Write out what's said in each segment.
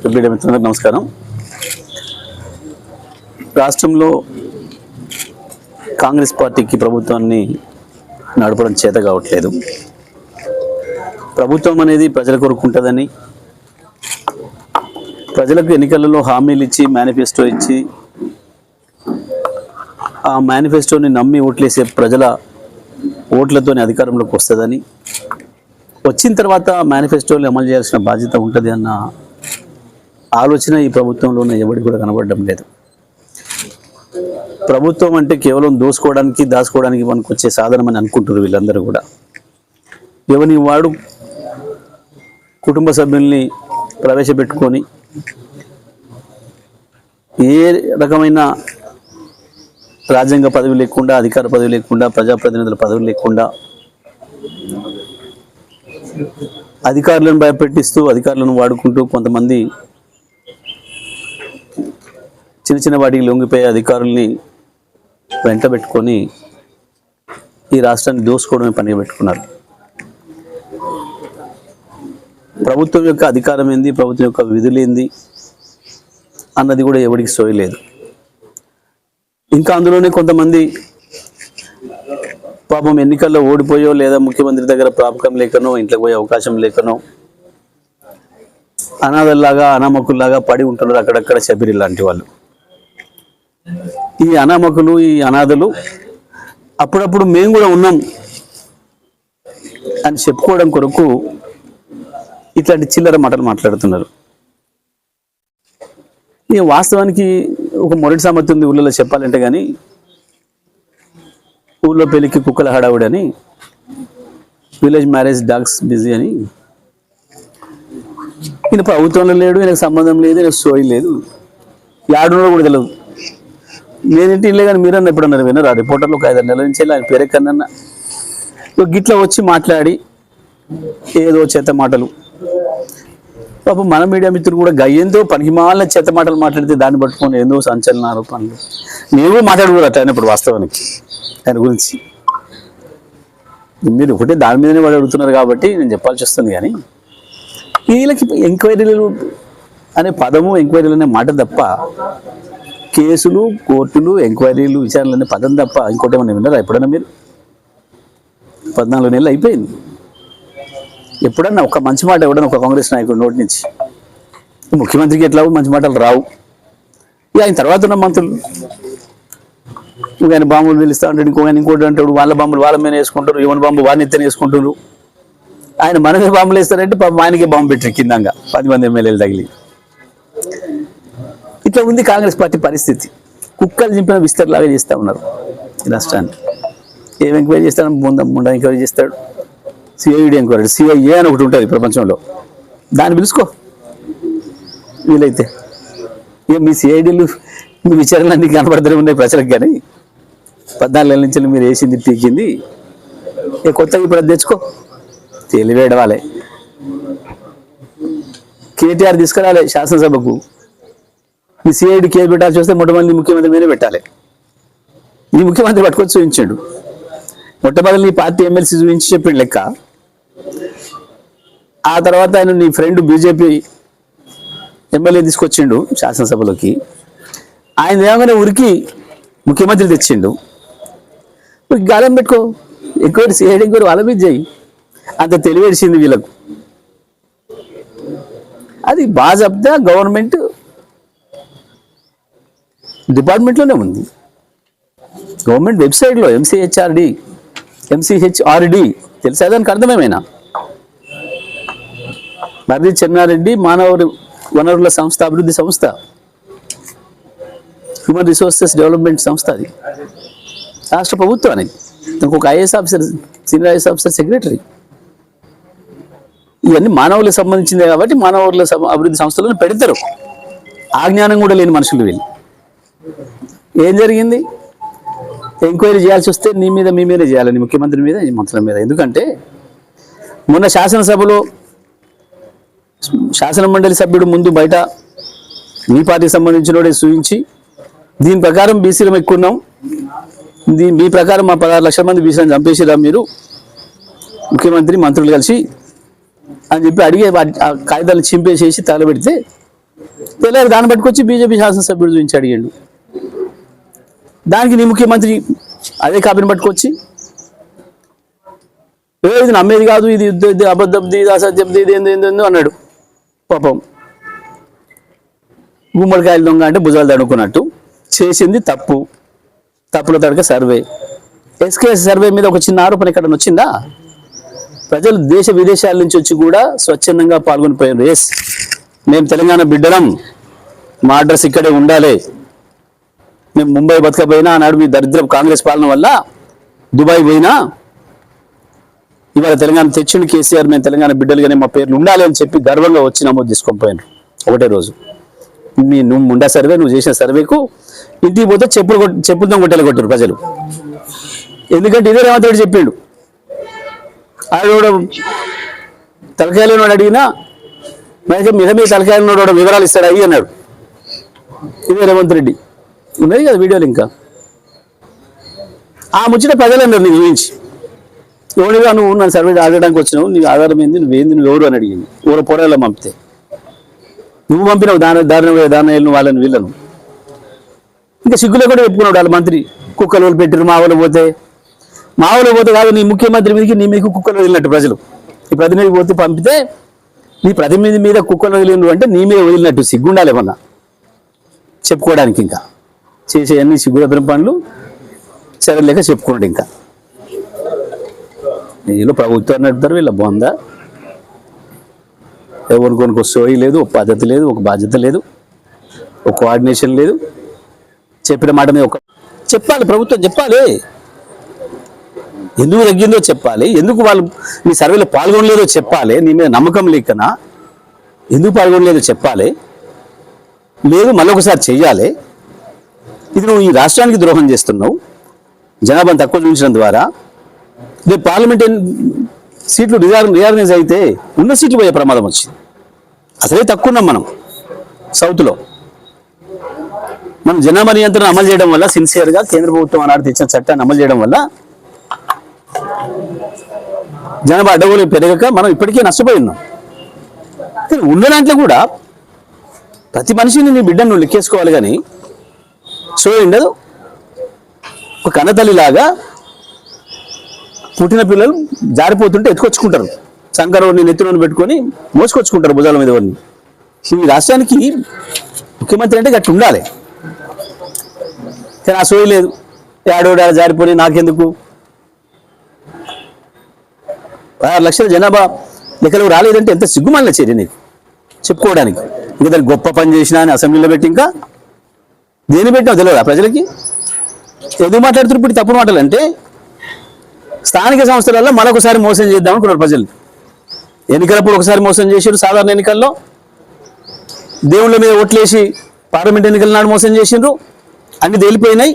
మిత్రులకు నమస్కారం. రాష్ట్రంలో కాంగ్రెస్ పార్టీకి ప్రభుత్వాన్ని నడపడం చేత కావట్లేదు. ప్రభుత్వం అనేది ప్రజల కొరకు ఉంటుందని, ప్రజలకు ఎన్నికలలో హామీలు ఇచ్చి మేనిఫెస్టో ఇచ్చి ఆ మేనిఫెస్టోని నమ్మి ఓట్లేసే ప్రజల ఓట్లతోనే అధికారంలోకి వస్తుందని, వచ్చిన తర్వాత మేనిఫెస్టోని అమలు చేయాల్సిన బాధ్యత ఉంటుంది అన్న ఆలోచన ఈ ప్రభుత్వంలోనే ఎవరికి కూడా కనబడడం లేదు. ప్రభుత్వం అంటే కేవలం దోసుకోవడానికి దాచుకోవడానికి పనికొచ్చే సాధనం అని అనుకుంటున్నారు వీళ్ళందరూ కూడా. ఎవరి వాడు కుటుంబ సభ్యుల్ని ప్రవేశపెట్టుకొని ఏ రకమైన రాజ్యాంగ పదవి లేకుండా, అధికార పదవి లేకుండా, ప్రజాప్రతినిధుల పదవి లేకుండా అధికారులను భయపెట్టిస్తూ, అధికారులను వాడుకుంటూ కొంతమంది చిన్న చిన్న వాటికి లొంగిపోయే అధికారుల్ని వెంట పెట్టుకొని ఈ రాష్ట్రాన్ని దోసుకోవడమే పనిగా పెట్టుకున్నారు. ప్రభుత్వం యొక్క అధికారం ఏంది, ప్రభుత్వం యొక్క విధులేంది అన్నది కూడా ఎవరికి సోయలేదు. ఇంకా అందులోనే కొంతమంది పాపం ఎన్నికల్లో ఓడిపోయో లేదా ముఖ్యమంత్రి దగ్గర ప్రాపకం లేకనో, ఇంట్లోకి పోయే అవకాశం లేకనో అనాథల్లాగా అనామకుల్లాగా పడి ఉంటున్నారు అక్కడక్కడ శబరి లాంటి వాళ్ళు. ఈ అనామకులు, ఈ అనాథలు అప్పుడప్పుడు మేము కూడా ఉన్నాం అని చెప్పుకోవడం కొరకు ఇట్లాంటి చిల్లర మాటలు మాట్లాడుతున్నారు. ఈ వాస్తవానికి ఒక మొరటి సామెత ఉంది ఊళ్ళలో చెప్పాలంటే, కానీ ఊళ్ళో పెళ్ళికి కుక్కల హడావుడి అని, విలేజ్ మ్యారేజ్ డాగ్స్ బిజీ అని. ఈయన ప్రభుత్వంలో లేడు, ఈయనకు సంబంధం లేదు, ఈయనకు సోయి లేదు, యాడునో కూడా తెలియదు. నేనేంటి ఇల్లే కానీ మీరన్నా ఎప్పుడన్నారు వినరా? రిపోర్టర్లు ఒక 5 నెలల నుంచి ఆయన పేరెక్కడన్నా గిట్లా వచ్చి మాట్లాడి ఏదో చేత మాటలు. పాపం మన మీడియా మిత్రులు కూడా గయ్యంతో పనికిమాలిన చేత మాటలు మాట్లాడితే దాన్ని పట్టుకొని ఏందో సంచలన ఆరోపణలు. నేను మాట్లాడుకోరు అట్లా అయినప్పుడు వాస్తవానికి ఆయన గురించి. మీరు ఒకటే దాని మీదనే వాడు అడుగుతున్నారు కాబట్టి నేను చెప్పాల్సి వస్తుంది. కానీ వీళ్ళకి ఎంక్వైరీలు అనే పదము, ఎంక్వైరీలు అనే మాట తప్ప, కేసులు, కోర్టులు, ఎంక్వైరీలు, విచారణలు అనే పదం తప్ప ఇంకోటి ఏమన్నా విన్నారా ఎప్పుడన్నా మీరు? 14 నెలలు అయిపోయింది. ఎప్పుడన్నా ఒక మంచి మాట ఎవడన్నా ఒక కాంగ్రెస్ నాయకుడు నోటి నుంచి? ముఖ్యమంత్రికి ఎట్లా మంచి మాటలు రావు. ఆయన తర్వాత ఉన్న మంత్రులు ఆయన బాంబులు నిలుస్తూ ఉంటాడు, ఇంకోటి అంటాడు, వాళ్ళ బాంబులు వాళ్ళ మీద వేసుకుంటారు, ఇవన్న బాంబు వాళ్ళని ఎత్తని వేసుకుంటారు. ఆయన మనమే బాంబులు వేస్తారంటే పాపం ఆయనకే బాంబు పెట్టారు కిందంగా 10 మంది ఎమ్మెల్యేలు తగిలి. ఇట్లా ఉంది కాంగ్రెస్ పార్టీ పరిస్థితి. కుక్కలు చింపిన విస్తరలాగా చేస్తూ ఉన్నారు ఈ రాష్ట్రాన్ని. ఏం ఎంక్వైరీ చేస్తాడు? ముండా ఎంక్వైరీ చేస్తాడు, సిఐడి ఎంక్వైరీ, సిఐఏ అని ఒకటి ఉంటుంది ప్రపంచంలో, దాన్ని పిలుచుకో వీలైతే. ఇక మీ సిఐడీలు, మీ విచారణలు అన్నీ కనబడుతూనే ఉన్నాయి ప్రజలకు. కానీ 14 నెలల నుంచి మీరు వేసింది పీకింది ఇక కొత్తగా ఇప్పుడు అది తెచ్చుకో, తెలివేడవాలే. కేటీఆర్ తీసుకురాలే శాసనసభకు. ఈ సిఐడి కేసు పెట్టాల్సి వస్తే మొట్టమొదటి ముఖ్యమంత్రి మీదే పెట్టాలి. ఈ ముఖ్యమంత్రి పట్టుకొచ్చి చూపించాడు. మొట్టమొదటి నీ పార్టీ ఎమ్మెల్సీ చూపించి చెప్పిండు లెక్క. ఆ తర్వాత ఆయన నీ ఫ్రెండ్ బీజేపీ ఎమ్మెల్యే తీసుకొచ్చిండు శాసనసభలోకి. ఆయన ఏమగానే ఉరికి ముఖ్యమంత్రి తెచ్చిండు. గాలం పెట్టుకో, ఎంక్వైరీ సిఐడి ఎంక్వైరీ వాళ్ళ మీద చేయి. అంత తెలివేసింది వీళ్ళకు. అది బాజాబ్తా గవర్నమెంట్ డిపార్ట్మెంట్లోనే ఉంది. గవర్నమెంట్ వెబ్సైట్లో ఎంసీహెచ్ఆర్డి తెలుసా? దానికి అర్థమేమైనా? మర్రి చెన్నారెడ్డి మానవ వనరుల సంస్థ, అభివృద్ధి సంస్థ, హ్యూమన్ రిసోర్సెస్ డెవలప్మెంట్ సంస్థ. అది రాష్ట్ర ప్రభుత్వం అనేది. ఇంకొక IAS officer, senior IAS officer, secretary. ఇవన్నీ మానవులకు సంబంధించిందే కాబట్టి మానవుల అభివృద్ధి సంస్థలను పెడతారు. ఆ జ్ఞానం కూడా లేని మనుషులు వీళ్ళు. ఏం జరిగింది? ఎంక్వైరీ చేయాల్సి వస్తే నీ మీద, మీ మీదే చేయాలని, ముఖ్యమంత్రి మీద, ఈ మంత్రుల మీద. ఎందుకంటే మొన్న శాసనసభలో శాసన మండలి సభ్యుడు ముందు బయట మీ పార్టీకి సంబంధించిన చూపించి, దీని ప్రకారం బీసీలం ఎక్కున్నాం, మీ ప్రకారం మా 16 లక్షల మంది బీసీలను చంపేసిరా మీరు ముఖ్యమంత్రి మంత్రులు కలిసి అని చెప్పి అడిగే ఆ కాగితాలు చింపేసేసి తగలబెడితే తెల్లారి దాన్ని పట్టుకొచ్చి బీజేపీ శాసనసభ్యుడు చూపించి అడిగాడు. దానికి నీ ముఖ్యమంత్రి అదే కాపీని పట్టుకొచ్చి ఇది నమ్మేది కాదు, ఇది అబద్ధంది, ఇది అసత్యంది, ఇది ఏందో అన్నాడు. పాపం గుమ్మడికాయలు దొంగ అంటే భుజాలు తడుకున్నట్టు చేసింది తప్పుల తడక సర్వే. ఎస్కేఎస్ సర్వే మీద ఒక చిన్న ఆరోపణ ఇక్కడ వచ్చిందా? ప్రజలు దేశ విదేశాల నుంచి వచ్చి కూడా స్వచ్ఛందంగా పాల్గొనిపోయారు. ఎస్, మేము తెలంగాణ బిడ్డలం, మా అడ్రస్ ఇక్కడే ఉండాలి, మేము ముంబై బతకపోయినా ఆనాడు మీ దరిద్రం కాంగ్రెస్ పాలన వల్ల దుబాయ్ పోయినా ఇవాళ తెలంగాణ తెచ్చిండు కేసీఆర్, మేము తెలంగాణ బిడ్డలుగానే మా పేర్లు ఉండాలి అని చెప్పి గర్వంగా వచ్చి నమోదు చేసుకొని పోయాను ఒకటే రోజు. నువ్వు ముండా సర్వే, నువ్వు చేసిన సర్వేకు ఇంటికి పోతే చెప్పులతో కొట్టేలు కొట్టారు ప్రజలు. ఎందుకంటే ఇదే రేవంత్ రెడ్డి చెప్పిండు, ఆడ తలకాయలు అడిగినా మీద తలకాయలు వివరాలు ఇస్తాడు అయ్యి అన్నాడు. ఇదే రేవంత్ రెడ్డి ఉన్నది కదా వీడియోలు. ఇంకా ఆ ముచ్చట ప్రజలు అన్నారు నీ గురించి, ఎవరిగా నువ్వు నన్ను సర్వే ఆడడానికి వచ్చినావు, నీ ఆధారం ఏంది, నువ్వు ఎవరు అని అడిగింది. ఎవరో పొరలో పంపితే నువ్వు పంపినావు దాని వాళ్ళని వీళ్ళను. ఇంకా సిగ్గులో కూడా చెప్పుకున్నాడు వాళ్ళ మంత్రి, కుక్కలు వాళ్ళు పెట్టారు మా ఊళ్ళో పోతే కాదు, నీ ముఖ్యమంత్రి మీదకి నీ మీకు కుక్కలు వదిలినట్టు ప్రజలు. ఈ ప్రతినిధి పోతే పంపితే నీ ప్రతినిధి మీద కుక్కలు వదిలిండు అంటే నీ మీద వదిలినట్టు సిగ్గుండాలి ఏమన్నా చెప్పుకోవడానికి. ఇంకా చేసే అన్ని సిగ్గురద్రం పనులు సరేలేక చెప్పుకోండి. ఇంకా వీళ్ళు ప్రభుత్వాన్ని నడుపుతారు, వీళ్ళ బొంద. ఎవరికొనికి సోయి లేదు, ఒక పద్ధతి లేదు, ఒక బాధ్యత లేదు, ఒక కోఆర్డినేషన్ లేదు. చెప్పిన మాట మీద చెప్పాలి, ప్రభుత్వం చెప్పాలి, ఎందుకు తగ్గిందో చెప్పాలి, ఎందుకు వాళ్ళు నీ సర్వేలో పాల్గొనలేదో చెప్పాలి, నీ మీద నమ్మకం లేకనా ఎందుకు పాల్గొనలేదో చెప్పాలి, లేదు మళ్ళొకసారి చెయ్యాలి. ఇది నువ్వు ఈ రాష్ట్రానికి ద్రోహం చేస్తున్నావు జనాభాను తక్కువ చూపించడం ద్వారా. రేపు పార్లమెంట్ సీట్లు రియార్గనైజ్ అయితే ఉన్న సీట్లు పోయే ప్రమాదం వచ్చింది. అసలే తక్కువ ఉన్నాం మనం సౌత్లో. మనం జనాభా నియంత్రణ అమలు చేయడం వల్ల, సిన్సియర్గా కేంద్ర ప్రభుత్వం ఆనాడు తెచ్చిన చట్టాన్ని అమలు చేయడం వల్ల జనాభా అడ్డగోలు పెరగక మనం ఇప్పటికే నష్టపోయి ఉన్నాం. ఉన్న దాంట్లో కూడా ప్రతి మనిషిని నీ బిడ్డను నువ్వు లెక్కేసుకోవాలి. కానీ చూడండి, ఒక కన్నతల్లిలాగా పుట్టిన పిల్లలు జారిపోతుంటే ఎత్తుకొచ్చుకుంటారు, శంకరుని నెత్తిలోని పెట్టుకొని మోసుకొచ్చుకుంటారు భుజాల మీద వాడిని. ఈ రాష్ట్రానికి ముఖ్యమంత్రి అంటే గట్టి ఉండాలి. కానీ ఆ సోయి లేదు, ఏడోడా జారిపోయి నాకెందుకు. 16 లక్షల జనాభా లెక్కలు రాలేదంటే ఎంత సిగ్గుమాలిన చర్య నీకు చెప్పుకోవడానికి. ఇంకా దానికి గొప్ప పని చేసినా అని అసెంబ్లీలో పెట్టి ఇంకా దేని పెట్టినా తెలియదా ప్రజలకి? ఎందుకు మాట్లాడుతున్నారు ఇప్పుడు తప్పుడు మాటలు అంటే? స్థానిక సంస్థలలో మరొకసారి మోసం చేద్దాం అనుకున్నారు ప్రజలు. ఎన్నికలప్పుడు ఒకసారి మోసం చేశారు, సాధారణ ఎన్నికల్లో దేవుళ్ళ మీద ఓట్లేసి పార్లమెంట్ ఎన్నికల నాడు మోసం చేసిండ్రు, అన్ని తేలిపోయినాయి.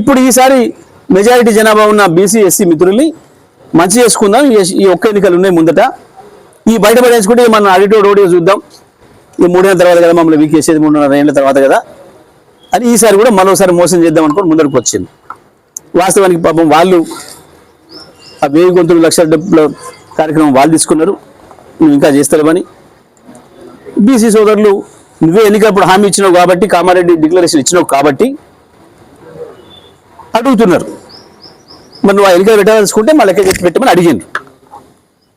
ఇప్పుడు ఈసారి మెజారిటీ జనాభా ఉన్న బీసీ ఎస్సీ మిత్రుల్ని మంచి చేసుకుందాం, ఈ ఒక్క ఎన్నికలు ఉన్నాయి ముందట, ఈ బయటపడేసుకుంటే మనం అడిటోడి చూద్దాం, ఈ 3 ఏళ్ళ తర్వాత కదా మమ్మల్ని వీకేసేది, 3.5 ఏళ్ళ తర్వాత కదా అని ఈసారి కూడా మరోసారి మోసం చేద్దాం అనుకోని ముందరకు వచ్చింది. వాస్తవానికి పాపం వాళ్ళు ఆ 1000 గొంతులు లక్షల డబ్బుల కార్యక్రమం వాళ్ళు తీసుకున్నారు, నువ్వు ఇంకా చేస్తారని. బీసీ సోదరులు నువ్వే ఎన్నికప్పుడు హామీ ఇచ్చినావు కాబట్టి, కామారెడ్డి డిక్లరేషన్ ఇచ్చినావు కాబట్టి అడుగుతున్నారు. మరి నువ్వు ఆ ఎన్నికలు పెట్టాలనుకుంటే మళ్ళీ లెక్క పెట్టమని అడిగిండ్రు.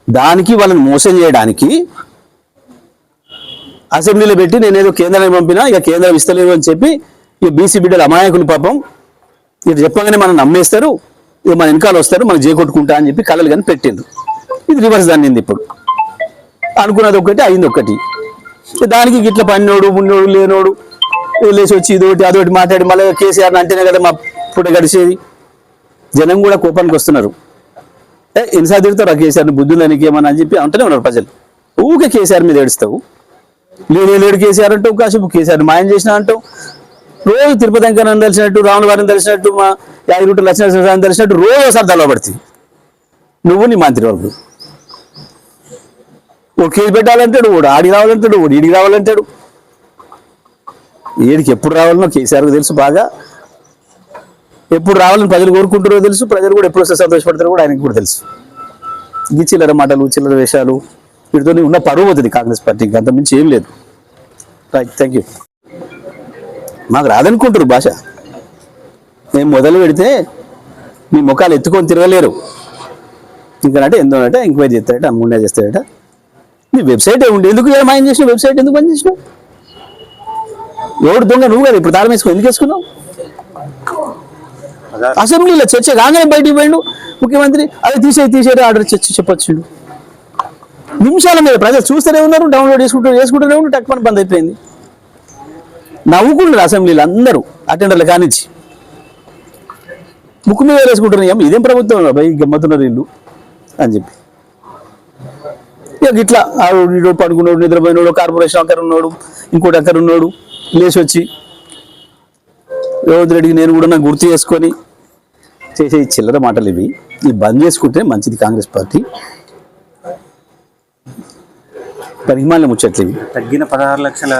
దానికి వాళ్ళని మోసం చేయడానికి అసెంబ్లీలో పెట్టి నేనేదో కేంద్రానికి పంపినా ఇక కేంద్రం ఇస్తలేదు అని చెప్పి ఇక బీసీ బిడ్డలు అమాయకులు పాపం ఇక చెప్పగానే మనం నమ్మేస్తారు, ఇక మన వెనకాల వస్తారు, మనం చేకొట్టుకుంటా అని చెప్పి కళలు కానీ పెట్టిండ్రు. ఇది రివర్స్ దాన్ని ఇప్పుడు అనుకున్నది ఒకటి అయింది ఒకటి. దానికి గిట్ల పన్నోడు మున్నోడు లేనోడు లేచి వచ్చి ఇదోటి అదొకటి మాట్లాడి మళ్ళీ కేసీఆర్ని అంటేనే కదా మా పూట గడిచేది. జనం కూడా కోపానికి వస్తున్నారు. ఎన్నిసార్లు తిడతారు ఆ కేసీఆర్ని, బుద్ధులు నీకేమని అని చెప్పి అంటూనే ఉన్నారు ప్రజలు. ఊకే కేసీఆర్ మీద ఏడుస్తావు, లేడు కేసీఆర్ అంటావు, కాసేపు కేసీఆర్ని మాయం చేసినా అంటావు, రోజు తిరుపతి వెంకన్న తెలిసినట్టు, రాముల వారిని తెలిసినట్టు, మా యాదగిరిగుట్ట లక్ష్మీనరసింహస్వామిని తెలిసినట్టు రోజు ఒకసారి తలపడుతుంది నువ్వు నీ మంత్రి వాళ్ళు. ఓ కేసు పెట్టాలంటాడు, ఓడు ఆడికి రావాలంటాడు, ఓడి ఈడికి రావాలంటాడు. ఏడికి ఎప్పుడు రావాలనో కేసీఆర్కి తెలుసు బాగా, ఎప్పుడు రావాలని ప్రజలు కోరుకుంటారో తెలుసు, ప్రజలు కూడా ఎప్పుడు వస్తే సంతోషపడతారో కూడా ఆయనకు కూడా తెలుసు. ఈ చిల్లర మాటలు, చిల్లర వేషాలు, వీటితో ఉన్న పరువు అవుతుంది కాంగ్రెస్ పార్టీకి, అంత మించి ఏం లేదు. Right, thank you. మాకు రాదనుకుంటారు భాష. మేము మొదలు పెడితే మీ ముఖాలు ఎత్తుకొని తిరగలేరు. ఇంకనంటే ఎందుకంటే ఎంక్వైరీ చేస్తాడట, ముందే చేస్తాడట. నీ వెబ్సైట్ ఉండి ఎందుకు మాయం చేసినావు? వెబ్సైట్ ఎందుకు పని చేసినావు? ఎవడు దొంగ? నువ్వు కదా ఇప్పుడు తాళం వేసుకుని ఎందుకు వేసుకున్నావు? అసెంబ్లీలో చర్చ కాగానే బయటికి పోయిండు ముఖ్యమంత్రి, అది తీసేది ఆర్డర్ చెప్పొచ్చు. నిమిషాల మీద ప్రజలు చూస్తూనే ఉన్నారు, డౌన్లోడ్ చేసుకుంటూనే ఉన్నారు, టక్ పని బంద్ అయిపోయింది. నవ్వుకుంటారు అసెంబ్లీలో అందరూ అటెండర్లు కానిచ్చి, ముక్కు మీద వేసుకుంటున్నాం. ఇదేం ప్రభుత్వం భయ్, గమ్మతున్నారు వీళ్ళు అని చెప్పి. ఇక ఇట్లా పడుకున్నాడు, నిద్రపోయినాడు, కార్పొరేషన్ అక్కడ ఉన్నాడు, ఇంకోటి అక్కడ ఉన్నాడు, లేచి వచ్చి రేవంత్ రెడ్డికి నేను కూడా నాకు గుర్తు చేసుకొని చేసే ఈ చిల్లర మాటలు ఇవి బంద్ చేసుకుంటే మంచిది. కాంగ్రెస్ పార్టీ పరిమాణం ముచ్చట్లేవి. తగ్గిన 16 లక్షల